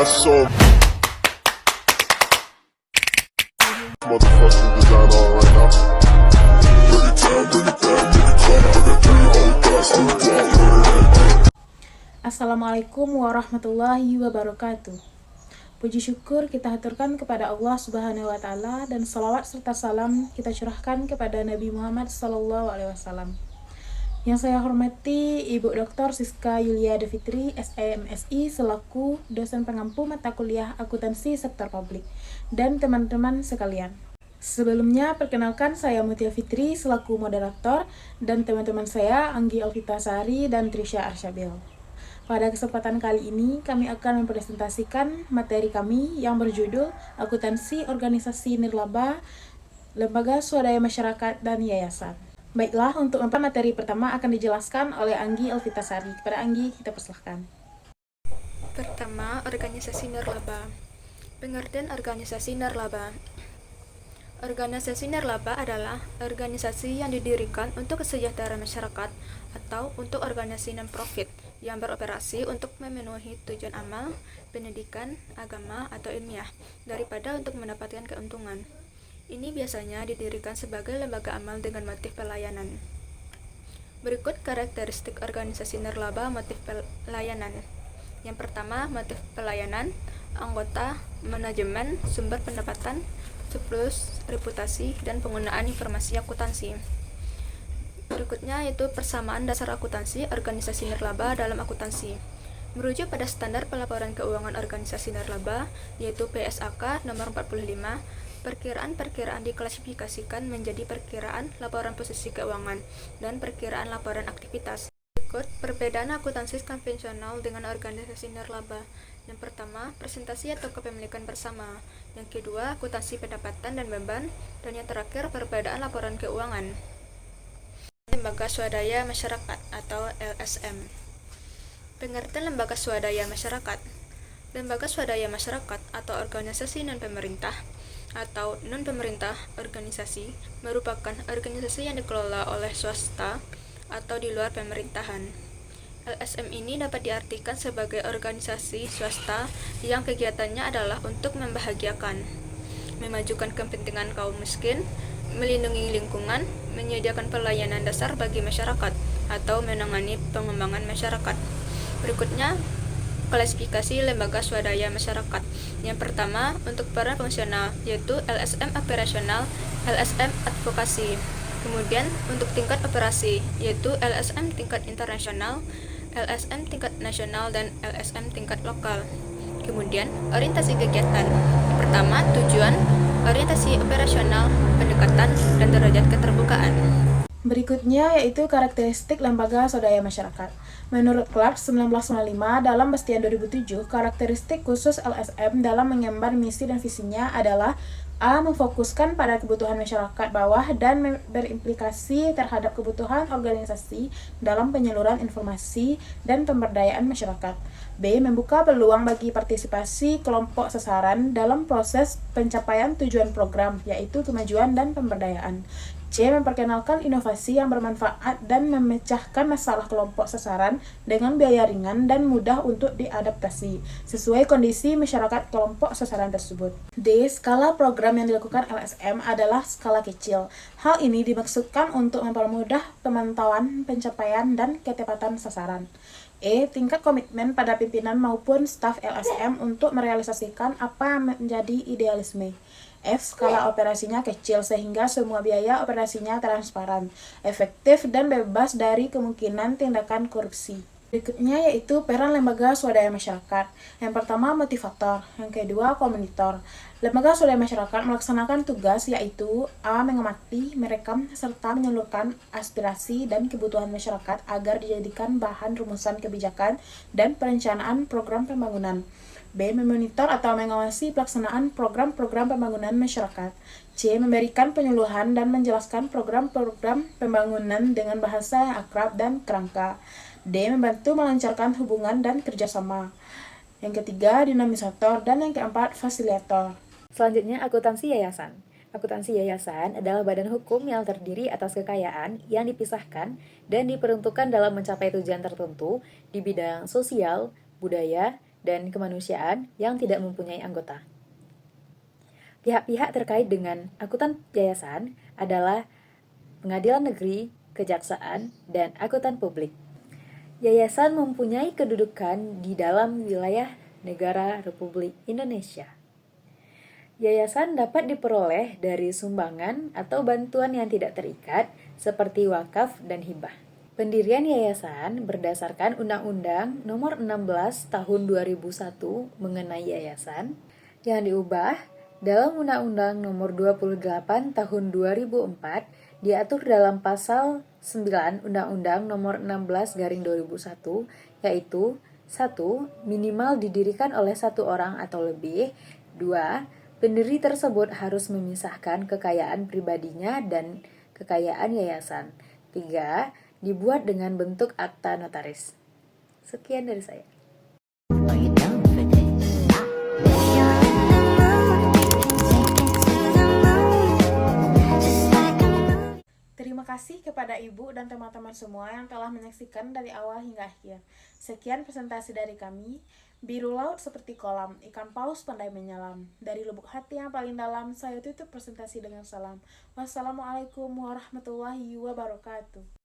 got so motherfucking design on right now. Bring it down, bring it down, bring it down. I got 3 old guys on the wall. Assalamualaikum warahmatullahi wabarakatuh. Puji syukur kita haturkan kepada Allah Subhanahu wa Ta'ala, dan salawat serta salam kita curahkan kepada Nabi Muhammad SAW. Yang saya hormati Ibu Dr. Siska Yulia Devitri, SMSI, selaku dosen pengampu mata kuliah akuntansi sektor publik, dan teman-teman sekalian. Sebelumnya, perkenalkan saya Mutia Fitri selaku moderator, dan teman-teman saya Anggi Alfitasari dan Trisha Arsyabil. Pada kesempatan kali ini, kami akan mempresentasikan materi kami yang berjudul Akuntansi Organisasi Nirlaba, Lembaga Swadaya Masyarakat, dan Yayasan. Baiklah, untuk materi pertama akan dijelaskan oleh Anggi Alfitasari. Kepada Anggi, kita persilahkan. Pertama, organisasi nirlaba. Pengertian organisasi nirlaba. Organisasi nirlaba adalah organisasi yang didirikan untuk kesejahteraan masyarakat atau untuk organisasi non-profit yang beroperasi untuk memenuhi tujuan amal, pendidikan, agama, atau ilmiah daripada untuk mendapatkan keuntungan. Ini biasanya didirikan sebagai lembaga amal dengan motif pelayanan. Berikut karakteristik organisasi nirlaba motif pelayanan. Yang pertama, motif pelayanan, anggota, manajemen, sumber pendapatan, surplus, reputasi, dan penggunaan informasi akuntansi. Berikutnya yaitu persamaan dasar akuntansi organisasi nirlaba dalam akuntansi. Merujuk pada standar pelaporan keuangan organisasi nirlaba, yaitu PSAK nomor 45, perkiraan-perkiraan diklasifikasikan menjadi perkiraan laporan posisi keuangan dan perkiraan laporan aktivitas. Berikut perbedaan akuntansi konvensional dengan organisasi nirlaba. Yang pertama, presentasi atau kepemilikan bersama. Yang kedua, akuntansi pendapatan dan beban. Dan yang terakhir, perbedaan laporan keuangan. Lembaga Swadaya Masyarakat atau LSM. Pengertian lembaga swadaya masyarakat. Lembaga swadaya masyarakat atau organisasi non-pemerintah atau non-pemerintah organisasi merupakan organisasi yang dikelola oleh swasta atau di luar pemerintahan. LSM ini dapat diartikan sebagai organisasi swasta yang kegiatannya adalah untuk membahagiakan, memajukan kepentingan kaum miskin, melindungi lingkungan, menyediakan pelayanan dasar bagi masyarakat, atau menangani pengembangan masyarakat. Berikutnya, klasifikasi lembaga swadaya masyarakat. Yang pertama, untuk peran fungsional, yaitu LSM operasional, LSM advokasi. Kemudian, untuk tingkat operasi, yaitu LSM tingkat internasional, LSM tingkat nasional, dan LSM tingkat lokal. Kemudian, orientasi kegiatan. Pertama, tujuan, orientasi operasional, pendekatan, dan derajat keterbukaan. Berikutnya yaitu karakteristik lembaga swadaya masyarakat. Menurut Clark 1995 dalam Bastian 2007, karakteristik khusus LSM dalam mengemban misi dan visinya adalah A. Memfokuskan pada kebutuhan masyarakat bawah dan berimplikasi terhadap kebutuhan organisasi dalam penyaluran informasi dan pemberdayaan masyarakat. B. Membuka peluang bagi partisipasi kelompok sasaran dalam proses pencapaian tujuan program, yaitu kemajuan dan pemberdayaan. C. Memperkenalkan inovasi yang bermanfaat dan memecahkan masalah kelompok sasaran dengan biaya ringan dan mudah untuk diadaptasi sesuai kondisi masyarakat kelompok sasaran tersebut. D. Skala program yang dilakukan LSM adalah skala kecil. Hal ini dimaksudkan untuk mempermudah pemantauan, pencapaian, dan ketepatan sasaran. E. Tingkat komitmen pada pimpinan maupun staf LSM untuk merealisasikan apa yang menjadi idealisme. F. Skala operasinya kecil sehingga semua biaya operasinya transparan, efektif, dan bebas dari kemungkinan tindakan korupsi. Berikutnya yaitu peran lembaga swadaya masyarakat. Yang pertama, motivator. Yang kedua, komunitor. Lembaga swadaya masyarakat melaksanakan tugas yaitu A. Mengamati, merekam, serta menyalurkan aspirasi dan kebutuhan masyarakat agar dijadikan bahan rumusan kebijakan dan perencanaan program pembangunan. B. Memonitor atau mengawasi pelaksanaan program-program pembangunan masyarakat. C. Memberikan penyuluhan dan menjelaskan program-program pembangunan dengan bahasa yang akrab dan kerangka. D. Membantu melancarkan hubungan dan kerjasama. Yang ketiga, dinamisator. Dan yang keempat, fasilitator. Selanjutnya, akuntansi yayasan. Akuntansi yayasan adalah badan hukum yang terdiri atas kekayaan yang dipisahkan dan diperuntukkan dalam mencapai tujuan tertentu di bidang sosial, budaya, dan kemanusiaan yang tidak mempunyai anggota. Pihak-pihak terkait dengan akuntan yayasan adalah Pengadilan Negeri, Kejaksaan, dan akuntan publik. Yayasan mempunyai kedudukan di dalam wilayah negara Republik Indonesia. Yayasan dapat diperoleh dari sumbangan atau bantuan yang tidak terikat seperti wakaf dan hibah. Pendirian yayasan berdasarkan Undang-Undang Nomor 16 Tahun 2001 mengenai yayasan yang diubah dalam Undang-Undang Nomor 28 Tahun 2004 diatur dalam pasal 9 Undang-Undang Nomor 16/2001 yaitu 1. Minimal didirikan oleh satu orang atau lebih. 2. Pendiri tersebut harus memisahkan kekayaan pribadinya dan kekayaan yayasan. 3. Dibuat dengan bentuk akta notaris. Sekian dari saya. Terima kasih kepada Ibu dan teman-teman semua yang telah menyaksikan dari awal hingga akhir. Sekian presentasi dari kami. Biru laut seperti kolam, ikan paus pandai menyelam. Dari lubuk hati yang paling dalam, saya tutup presentasi dengan salam. Wassalamualaikum warahmatullahi wabarakatuh.